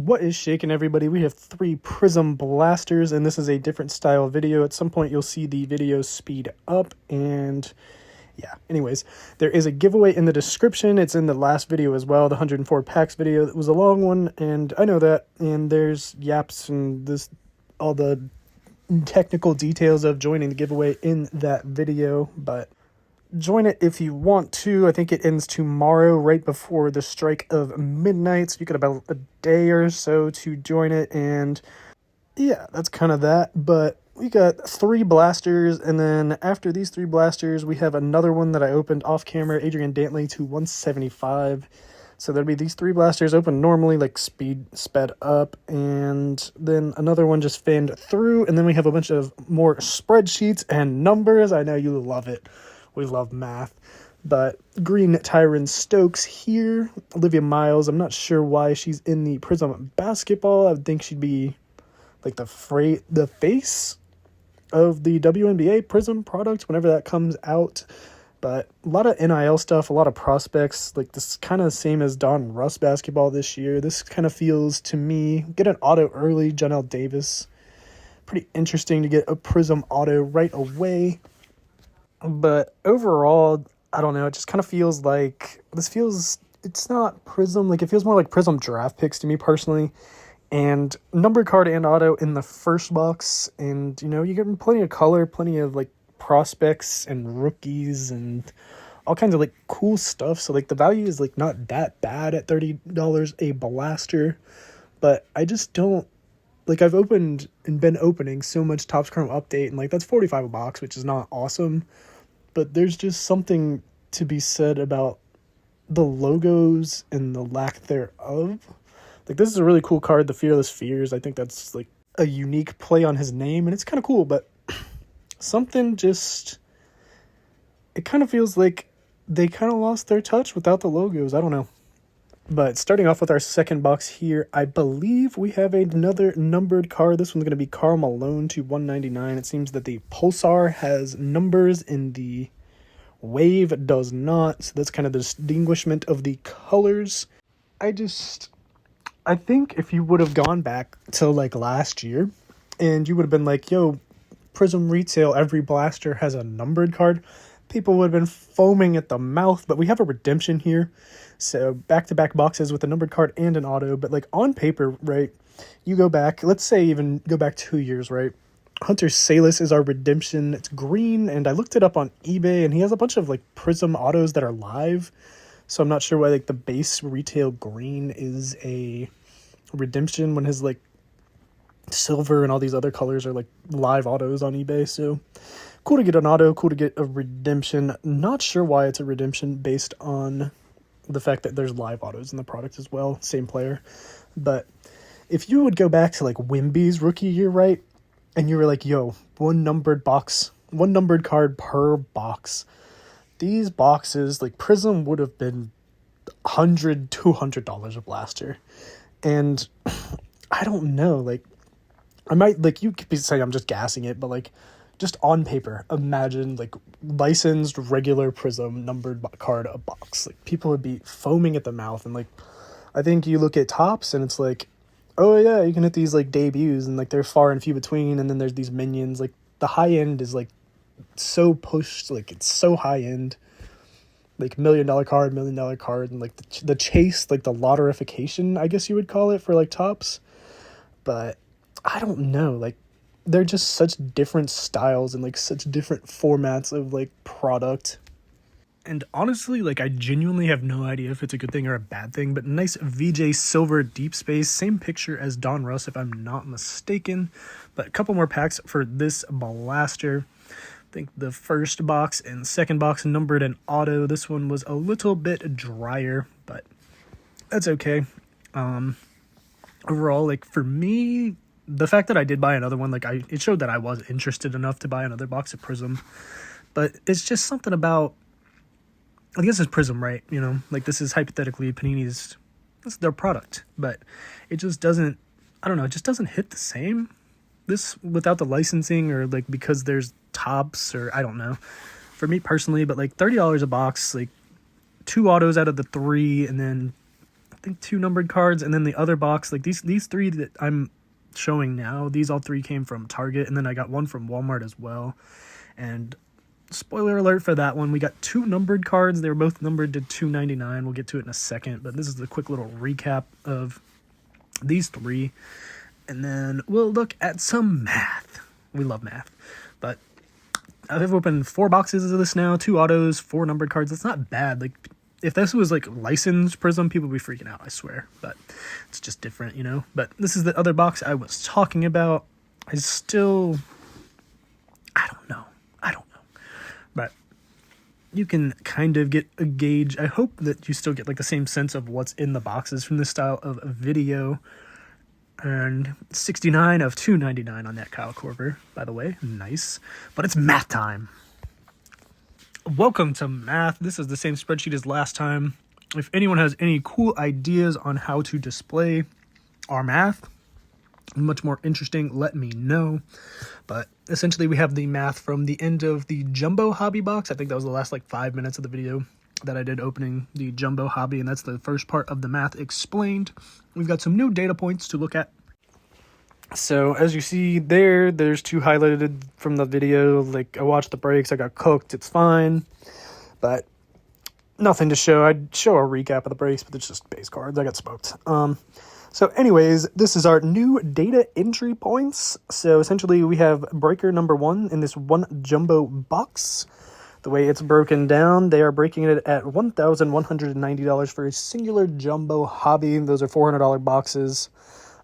What is shaking, everybody? We have 3 Prizm blasters, and this is a different style video. At some point, you'll see the video speed up, and yeah. Anyways, there is a giveaway in the description. It's in the last video as well, the 104 packs video. It was a long one, and I know that. And there's Yaps and all the technical details of joining the giveaway in that video, but join it if you want to. I think it ends tomorrow right before the strike of midnight, so you got about a day or so to join it. And yeah, that's kind of that. But we got 3 blasters, and then after these 3 blasters, we have another one that I opened off camera, Adrian Dantley to 175. So there'll be these 3 blasters open normally, like sped up, and then another one just fanned through, and then we have a bunch of more spreadsheets and numbers. I know you love it. We love math. But green Tyron Stokes here. Olivia Miles, I'm not sure why she's in the Prizm basketball. I would think she'd be like the face of the WNBA Prizm product whenever that comes out. But a lot of NIL stuff, a lot of prospects. Like this kind of same as Don Russ basketball this year. This kind of feels to me, get an auto early, Janelle Davis. Pretty interesting to get a Prizm auto right away. But overall, I don't know, it just kind of feels like, it's not Prizm, like it feels more like Prizm draft picks to me personally. And numbered card and auto in the first box, and you know, you get plenty of color, plenty of like prospects and rookies and all kinds of like cool stuff. So like the value is like not that bad at $30 a blaster, but I just don't, like I've opened and been opening so much Topps Chrome Update, and like that's $45 a box, which is not awesome. But there's just something to be said about the logos and the lack thereof. Like this is a really cool card, the Fearless Fears. I think that's like a unique play on his name, and it's kind of cool, but something just, it kind of feels like they kind of lost their touch without the logos. I don't know. But starting off with our second box here, I believe we have another numbered card. This one's going to be Karl Malone to 199. It seems that the Pulsar has numbers and the Wave does not. So that's kind of the distinguishment of the colors. I think if you would have gone back to like last year and you would have been like, yo, Prizm retail, every blaster has a numbered card, people would have been foaming at the mouth. But we have a redemption here. So back-to-back boxes with a numbered card and an auto. But like on paper, right, you go back, let's say even go back 2 years, right? Hunter Salas is our redemption. It's green, and I looked it up on eBay, and he has a bunch of like Prizm autos that are live. So I'm not sure why like the base retail green is a redemption when his like silver and all these other colors are like live autos on eBay. So cool to get an auto, cool to get a redemption. Not sure why it's a redemption based on the fact that there's live autos in the product as well, same player. But if you would go back to like Wemby's rookie year, right, and you were like, yo, one numbered card per box, these boxes, like Prizm would have been $100, $200 a blaster. And I don't know, like I might, like you could be saying I'm just gassing it, but like just on paper, imagine like licensed regular Prizm numbered card a box. Like people would be foaming at the mouth. And like I think you look at Topps and it's like, oh yeah, you can hit these like debuts, and like they're far and few between. And then there's these minions. Like the high end is like so pushed, like it's so high end, like $1 million card, and like the chase, like the lotterification, I guess you would call it for like Topps. But I don't know, like they're just such different styles and like such different formats of like product. And honestly, like I genuinely have no idea if it's a good thing or a bad thing, but nice VJ Silver Deep Space, same picture as Don Russ if I'm not mistaken. But a couple more packs for this blaster. I think the first box and second box numbered and auto. This one was a little bit drier, but that's okay. Overall, like for me, the fact that I did buy another one, like it showed that I was interested enough to buy another box of Prizm. But it's just something about, I guess it's Prizm, right? You know, like this is hypothetically Panini's, this is their product, but it just doesn't, I don't know, it just doesn't hit the same. This without the licensing, or like because there's Topps, or I don't know, for me personally. But like $30 a box, like 2 autos out of the 3, and then think 2 numbered cards, and then the other box, like these 3 that I'm showing now, these all 3 came from Target, and then I got one from Walmart as well. And spoiler alert for that one, we got 2 numbered cards. They were both numbered to $2.99. We'll get to it in a second, but this is the quick little recap of these 3. And then we'll look at some math. We love math. But I've opened 4 boxes of this now, 2 autos, 4 numbered cards. It's not bad. Like, if this was like licensed Prizm, people would be freaking out, I swear. But it's just different, you know. But this is the other box I was talking about. I don't know. But you can kind of get a gauge. I hope that you still get like the same sense of what's in the boxes from this style of video. And 69 of 299 on that Kyle Korver, by the way. Nice. But it's math time. Welcome to math. This is the same spreadsheet as last time. If anyone has any cool ideas on how to display our math, much more interesting, let me know. But essentially we have the math from the end of the Jumbo Hobby box. I think that was the last like 5 minutes of the video that I did opening the Jumbo Hobby, and that's the first part of the math explained. We've got some new data points to look at. So as you see there's 2 highlighted from the video. Like, I watched the breaks, I got cooked, it's fine, but nothing to show. I'd show a recap of the breaks, but it's just base cards. I got smoked. So anyways, this is our new data entry points. So essentially we have breaker number 1 in this 1 jumbo box. The way it's broken down, they are breaking it at $1,190 for a singular Jumbo Hobby. Those are $400 boxes.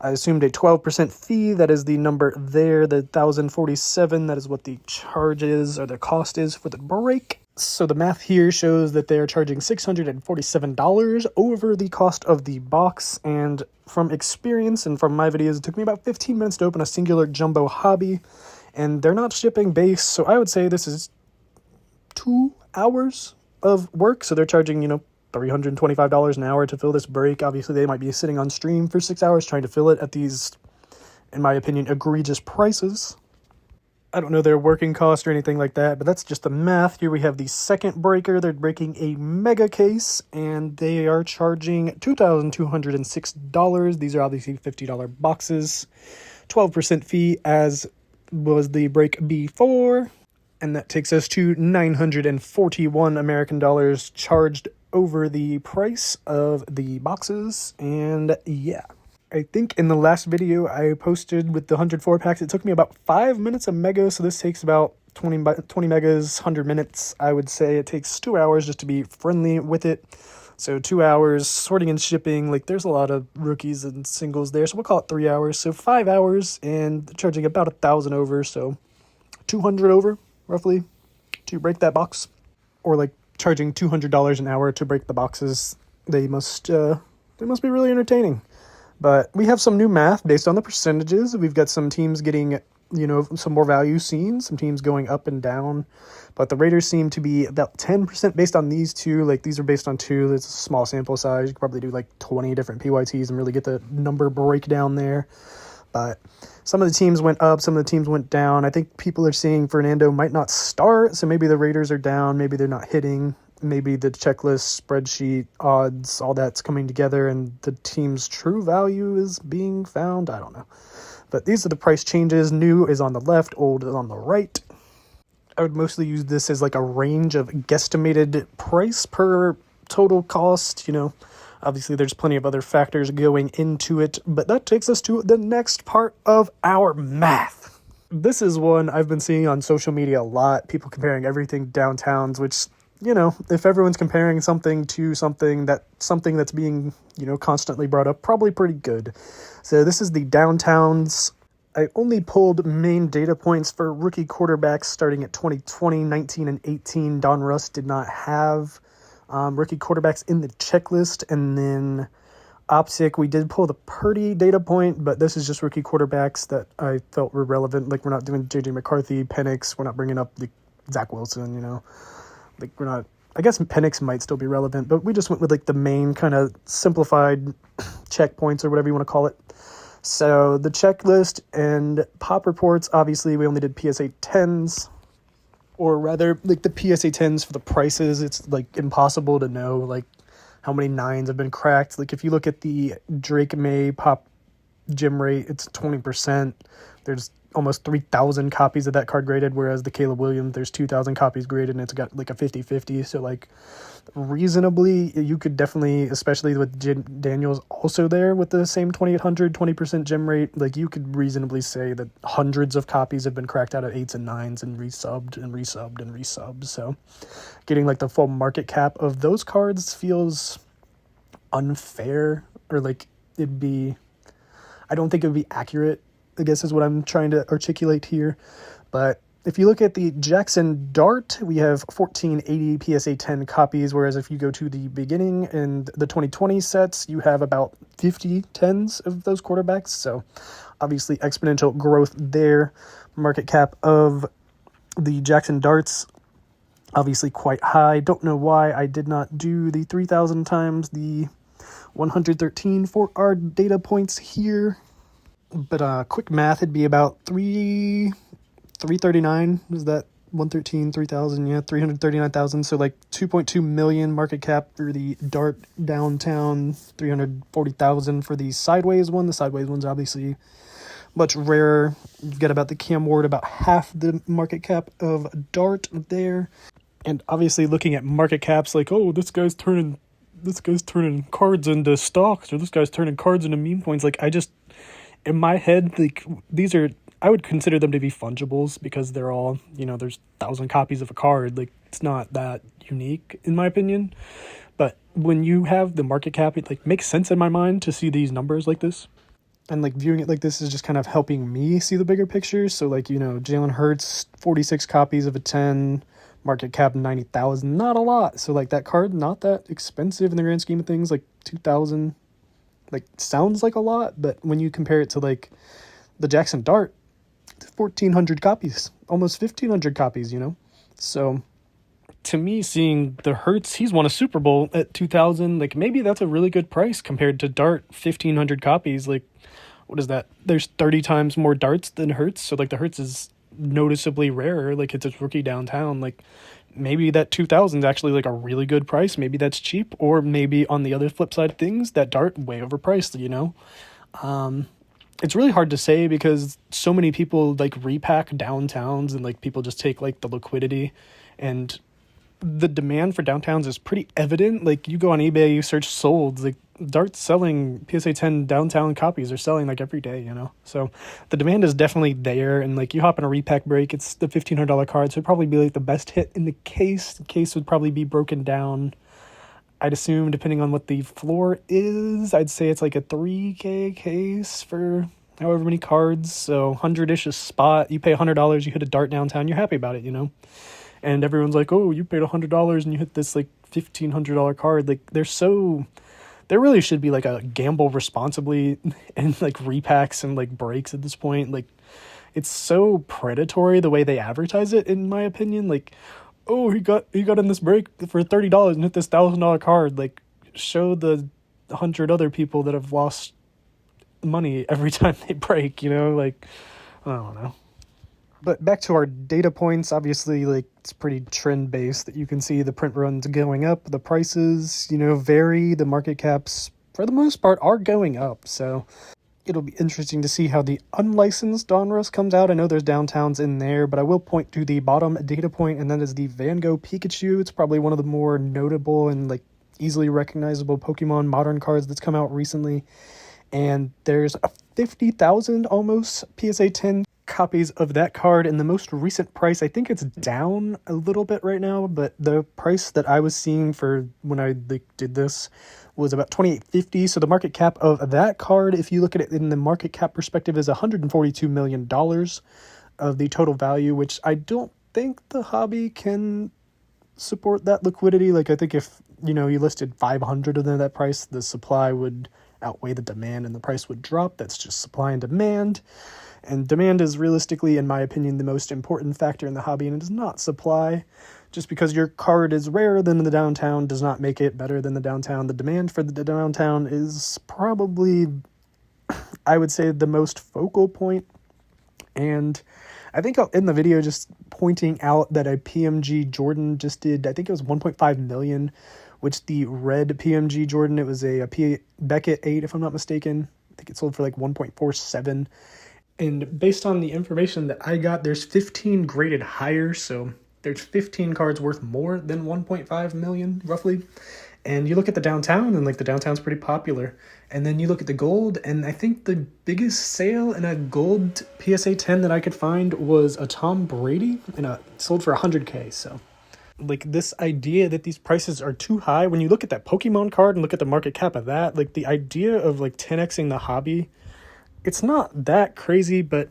I assumed a 12% fee. That is the number there, the $1,047. That is what the charge is, or the cost is for the break. So the math here shows that they are charging $647 over the cost of the box. And from experience and from my videos, it took me about 15 minutes to open a singular Jumbo Hobby. And they're not shipping base, so I would say this is 2 hours of work. So they're charging, $325 an hour to fill this break. Obviously, they might be sitting on stream for 6 hours trying to fill it at these, in my opinion, egregious prices. I don't know their working cost or anything like that, but that's just the math. Here we have the second breaker. They're breaking a mega case, and they are charging $2,206. These are obviously $50 boxes. 12% fee, as was the break before. And that takes us to $941 American dollars charged over the price of the boxes. And yeah, I think in the last video I posted with the 104 packs, it took me about 5 minutes of mega. So this takes about 20 megas, 100 minutes. I would say it takes 2 hours just to be friendly with it. So 2 hours sorting and shipping. Like, there's a lot of rookies and singles there. So we'll call it 3 hours. So 5 hours, and charging about 1,000 over. So 200 over roughly to break that box, or like charging $200 an hour to break the boxes. They must be really entertaining. But we have some new math based on the percentages. We've got some teams getting, some more value seen, some teams going up and down. But the Raiders seem to be about 10% based on these 2. Like, these are based on 2. It's a small sample size. You could probably do like 20 different PYTs and really get the number breakdown there. But some of the teams went up, some of the teams went down. I think people are seeing Fernando might not start, so maybe the Raiders are down, maybe they're not hitting, maybe the checklist, spreadsheet, odds, all that's coming together, and the team's true value is being found. I don't know. But these are the price changes. New is on the left, old is on the right. I would mostly use this as like a range of guesstimated price per total cost, Obviously, there's plenty of other factors going into it, but that takes us to the next part of our math. This is one I've been seeing on social media a lot, people comparing everything downtowns, which, if everyone's comparing something to something that's being, constantly brought up, probably pretty good. So this is the downtowns. I only pulled main data points for rookie quarterbacks starting at 2020, 19, and 18. Don Russ did not have rookie quarterbacks in the checklist. And then OPSIC, we did pull the Purdy data point, but this is just rookie quarterbacks that I felt were relevant. Like, we're not doing JJ McCarthy, Penix, we're not bringing up the Zach Wilson, Like, we're not, I guess Penix might still be relevant, but we just went with like the main kind of simplified checkpoints or whatever you want to call it. So the checklist and pop reports, obviously we only did PSA 10s. Or rather, like the PSA 10s for the prices, it's like impossible to know like how many 9s have been cracked. Like, if you look at the Drake May pop gem rate, it's 20%. There's almost 3,000 copies of that card graded, whereas the Caleb Williams, there's 2,000 copies graded, and it's got like a 50-50. So, like, reasonably, you could definitely, especially with Daniels also there with the same 2,800, 20% gem rate, like, you could reasonably say that hundreds of copies have been cracked out of 8s and 9s and resubbed and resubbed and resubbed. So, getting like the full market cap of those cards feels unfair, or like it'd be, I don't think it would be accurate, I guess is what I'm trying to articulate here. But if you look at the Jackson Dart, we have 1480 PSA 10 copies, whereas if you go to the beginning and the 2020 sets, you have about 50 10s of those quarterbacks. So obviously exponential growth there. Market cap of the Jackson Darts, obviously quite high. Don't know why I did not do the 3,000 times the 113 for our data points here. But quick math, it'd be about 339. Is that 113, 3,000? Yeah, 339,000. So like 2.2 million market cap for the Dart Downtown, 340,000 for the Sideways one. The Sideways one's obviously much rarer. You've got about the Cam Ward, about half the market cap of Dart there. And obviously looking at market caps, like, oh, this guy's turning cards into stocks, or this guy's turning cards into meme coins. Like, I just, in my head, like, these are, I would consider them to be fungibles because they're all, there's 1,000 copies of a card. Like, it's not that unique, in my opinion. But when you have the market cap, it, like, makes sense in my mind to see these numbers like this. And, like, viewing it like this is just kind of helping me see the bigger picture. So, like, Jalen Hurts, 46 copies of a 10, market cap 90,000, not a lot. So, like, that card, not that expensive in the grand scheme of things. Like, 2,000, like, sounds like a lot, but when you compare it to, like, the Jackson Dart, 1,400 copies, almost 1,500 copies, So, to me, seeing the Hurts, he's won a Super Bowl at 2,000, like, maybe that's a really good price compared to Dart, 1,500 copies. Like, what is that? There's 30 times more Darts than Hurts, so, like, the Hurts is noticeably rarer. Like, it's a rookie downtown. Like, maybe that 2,000 is actually like a really good price. Maybe that's cheap, or maybe on the other flip side of things, that Dart way overpriced. It's really hard to say because so many people like repack downtowns, and like people just take like the liquidity, and the demand for downtowns is pretty evident. Like, you go on eBay, you search sold, like, Dart's selling PSA 10 downtown copies are selling like every day, So the demand is definitely there, and like you hop in a repack break, it's the $1,500 card, so it'd probably be like the best hit in the case. The case would probably be broken down, I'd assume, depending on what the floor is. I'd say it's like a $3K case for however many cards, so 100-ish a spot. You pay $100, you hit a Dart downtown, you're happy about it, And everyone's like, oh, you paid $100 and you hit this like $1,500 card. Like, there really should be like a gamble responsibly and like repacks and like breaks at this point. Like, it's so predatory the way they advertise it, in my opinion. Like, oh, he got in this break for $30 and hit this $1,000 card. Like, show the 100 other people that have lost money every time they break, like, I don't know. But back to our data points, obviously, like, it's pretty trend-based that you can see the print runs going up, the prices, vary, the market caps, for the most part, are going up. So it'll be interesting to see how the unlicensed Donruss comes out. I know there's downtowns in there, but I will point to the bottom data point, and that is the Van Gogh Pikachu. It's probably one of the more notable and, like, easily recognizable Pokemon modern cards that's come out recently. And there's a 50,000 almost PSA 10 copies of that card, and the most recent price, I think it's down a little bit right now, but the price that I was seeing for when I did this was about $28.50. So the market cap of that card, if you look at it in the market cap perspective, is $142 million of the total value, which I don't think the hobby can support that liquidity. Like, I think if you listed 500 of them at that price, the supply would outweigh the demand and the price would drop. That's just supply and demand. And demand is realistically, in my opinion, the most important factor in the hobby, and it is not supply. Just because your card is rarer than the downtown does not make it better than the downtown. The demand for the downtown is probably, I would say, the most focal point. And I think I'll end the video just pointing out that a PMG Jordan just did, I think it was 1.5 million, which the red PMG Jordan, it was a Beckett 8, if I'm not mistaken. I think it sold for like 1.47. And based on the information that I got, there's 15 graded higher, so there's 15 cards worth more than 1.5 million, roughly. And you look at the downtown, and like the downtown's pretty popular. And then you look at the gold, and I think the biggest sale in a gold PSA 10 that I could find was a Tom Brady, and it sold for 100K. So, like, this idea that these prices are too high, when you look at that Pokemon card and look at the market cap of that, like the idea of like 10xing the hobby, it's not that crazy, but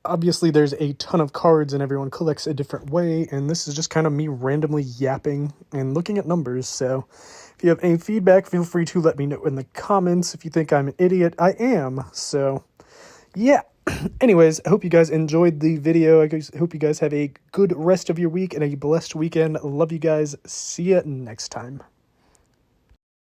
obviously there's a ton of cards and everyone collects a different way, and this is just kind of me randomly yapping and looking at numbers. So if you have any feedback, feel free to let me know in the comments. If you think I'm an idiot, I am. So yeah. Anyways, I hope you guys enjoyed the video. I hope you guys have a good rest of your week and a blessed weekend. Love you guys. See ya next time.